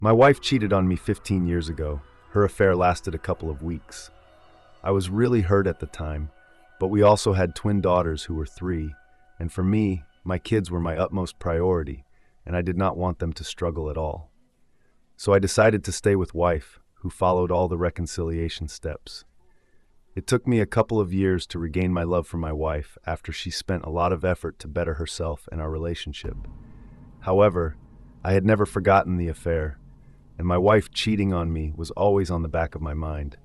My wife cheated on me 15 years ago. Her affair lasted a couple of weeks. I was really hurt at the time, but we also had twin daughters who were 3, and for me, my kids were my utmost priority, and I did not want them to struggle at all. So I decided to stay with wife, who followed all the reconciliation steps. It took me a couple of years to regain my love for my wife after she spent a lot of effort to better herself and our relationship. However, I had never forgotten the affair, and my wife cheating on me was always on the back of my mind.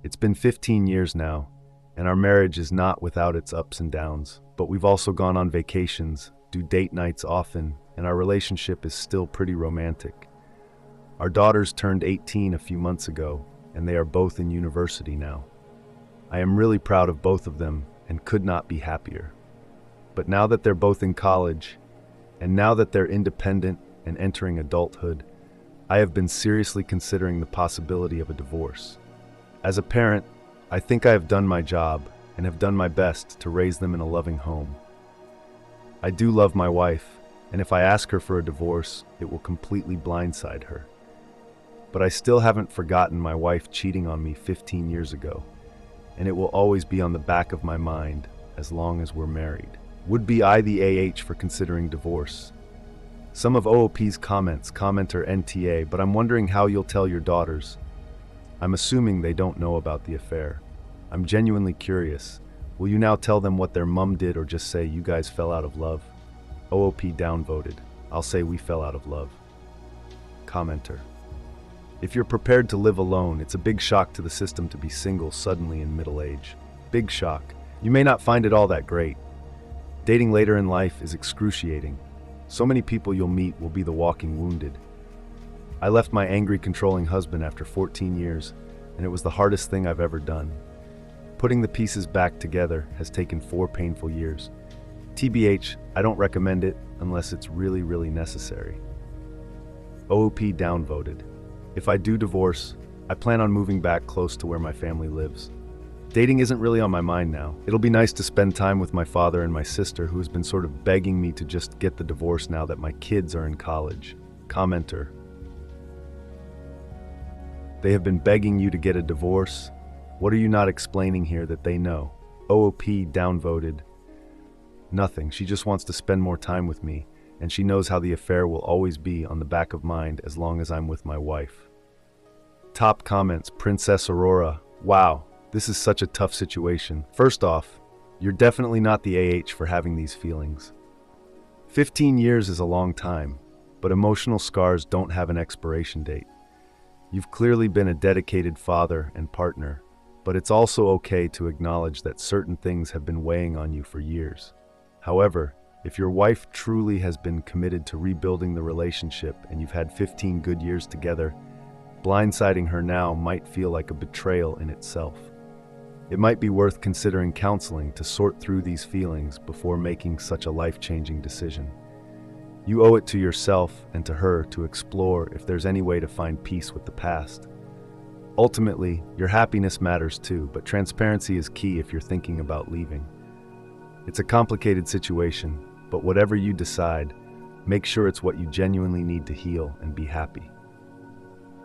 It's been 15 years now, and our marriage is not without its ups and downs, but we've also gone on vacations, do date nights often, and our relationship is still pretty romantic. Our daughters turned 18 a few months ago, and they are both in university now. I am really proud of both of them and could not be happier. But now that they're both in college, and now that they're independent and entering adulthood, I have been seriously considering the possibility of a divorce. As a parent, I think I have done my job and have done my best to raise them in a loving home. I do love my wife, and if I ask her for a divorce, it will completely blindside her. But I still haven't forgotten my wife cheating on me 15 years ago, and it will always be on the back of my mind as long as we're married. Would be I the AH for considering divorce? Some of OOP's comments, commenter NTA, but I'm wondering how you'll tell your daughters. I'm assuming they don't know about the affair. I'm genuinely curious. Will you now tell them what their mom did or just say you guys fell out of love? OOP downvoted. I'll say we fell out of love. Commenter. If you're prepared to live alone, it's a big shock to the system to be single suddenly in middle age. Big shock. You may not find it all that great. Dating later in life is excruciating. So many people you'll meet will be the walking wounded. I left my angry, controlling husband after 14 years, and it was the hardest thing I've ever done. Putting the pieces back together has taken 4 painful years. TBH, I don't recommend it unless it's really, really necessary. OOP downvoted. If I do divorce, I plan on moving back close to where my family lives. Dating isn't really on my mind now. It'll be nice to spend time with my father and my sister, who has been sort of begging me to just get the divorce now that my kids are in college. Commenter. They have been begging you to get a divorce? What are you not explaining here that they know? OOP downvoted. Nothing. She just wants to spend more time with me, and she knows how the affair will always be on the back of mind as long as I'm with my wife. Top comments, Princess Aurora. Wow, this is such a tough situation. First off, you're definitely not the AH for having these feelings. 15 years is a long time, but emotional scars don't have an expiration date. You've clearly been a dedicated father and partner, but it's also okay to acknowledge that certain things have been weighing on you for years. However, if your wife truly has been committed to rebuilding the relationship and you've had 15 good years together, blindsiding her now might feel like a betrayal in itself. It might be worth considering counseling to sort through these feelings before making such a life-changing decision. You owe it to yourself and to her to explore if there's any way to find peace with the past. Ultimately, your happiness matters too, but transparency is key if you're thinking about leaving. It's a complicated situation, but whatever you decide, make sure it's what you genuinely need to heal and be happy.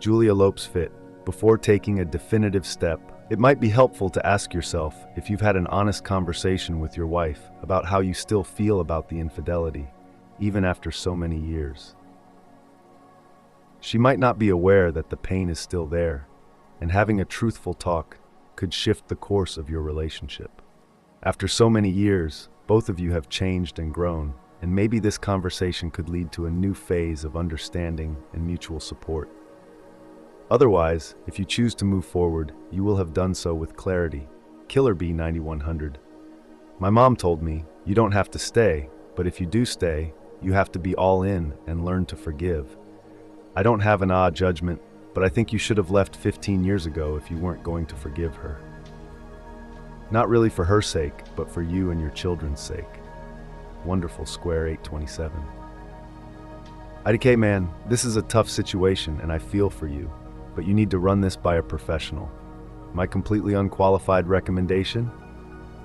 Julia Lopes Fit. Before taking a definitive step, it might be helpful to ask yourself if you've had an honest conversation with your wife about how you still feel about the infidelity, even after so many years. She might not be aware that the pain is still there, and having a truthful talk could shift the course of your relationship. After so many years, both of you have changed and grown, and maybe this conversation could lead to a new phase of understanding and mutual support. Otherwise, if you choose to move forward, you will have done so with clarity. Killer Bee 9100. My mom told me, you don't have to stay, but if you do stay, you have to be all in and learn to forgive. I don't have an judgment, but I think you should have left 15 years ago if you weren't going to forgive her. Not really for her sake, but for you and your children's sake. Wonderful Square 827. IDK man, this is a tough situation and I feel for you, but you need to run this by a professional. My completely unqualified recommendation?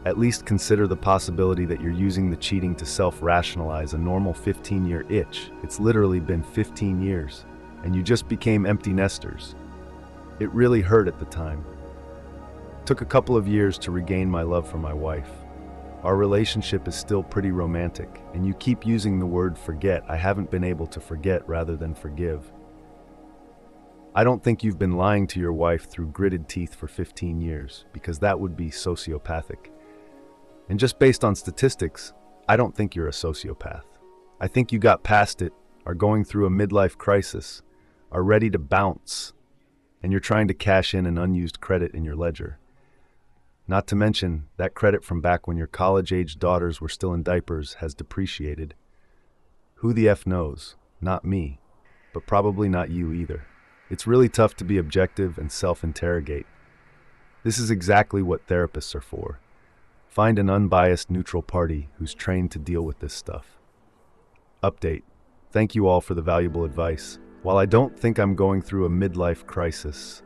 At least consider the possibility that you're using the cheating to self-rationalize a normal 15-year itch. It's literally been 15 years. and you just became empty nesters. It really hurt at the time. It took a couple of years to regain my love for my wife. Our relationship is still pretty romantic, and you keep using the word forget. I haven't been able to forget rather than forgive. I don't think you've been lying to your wife through gritted teeth for 15 years, because that would be sociopathic. And just based on statistics, I don't think you're a sociopath. I think you got past it, are going through a midlife crisis, are ready to bounce, and you're trying to cash in an unused credit in your ledger. Not to mention, that credit from back when your college-aged daughters were still in diapers has depreciated. Who the F knows? Not me, but probably not you either. It's really tough to be objective and self-interrogate. This is exactly what therapists are for. Find an unbiased neutral party who's trained to deal with this stuff. Update. Thank you all for the valuable advice. While I don't think I'm going through a midlife crisis,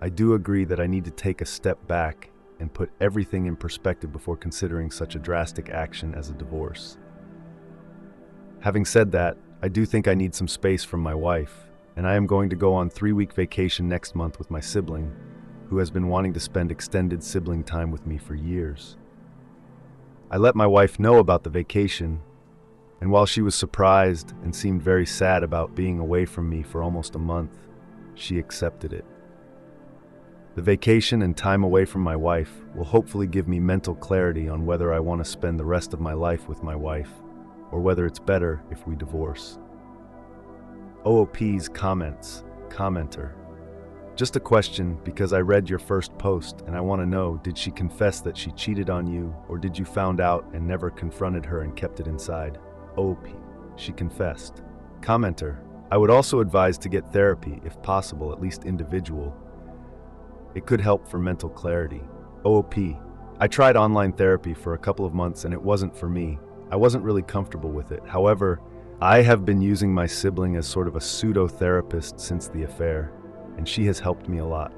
I do agree that I need to take a step back and put everything in perspective before considering such a drastic action as a divorce. Having said that, I do think I need some space from my wife, and I am going to go on 3-week vacation next month with my sibling, who has been wanting to spend extended sibling time with me for years. I let my wife know about the vacation, and while she was surprised and seemed very sad about being away from me for almost a month, she accepted it. The vacation and time away from my wife will hopefully give me mental clarity on whether I want to spend the rest of my life with my wife, or whether it's better if we divorce. OOP's comments. Commenter. Just a question because I read your first post and I want to know, did she confess that she cheated on you, or did you found out and never confronted her and kept it inside? OP. She confessed. Commenter. I would also advise to get therapy, if possible, at least individual. It could help for mental clarity. OOP. I tried online therapy for a couple of months and it wasn't for me. I wasn't really comfortable with it. However, I have been using my sibling as sort of a pseudo-therapist since the affair, and she has helped me a lot.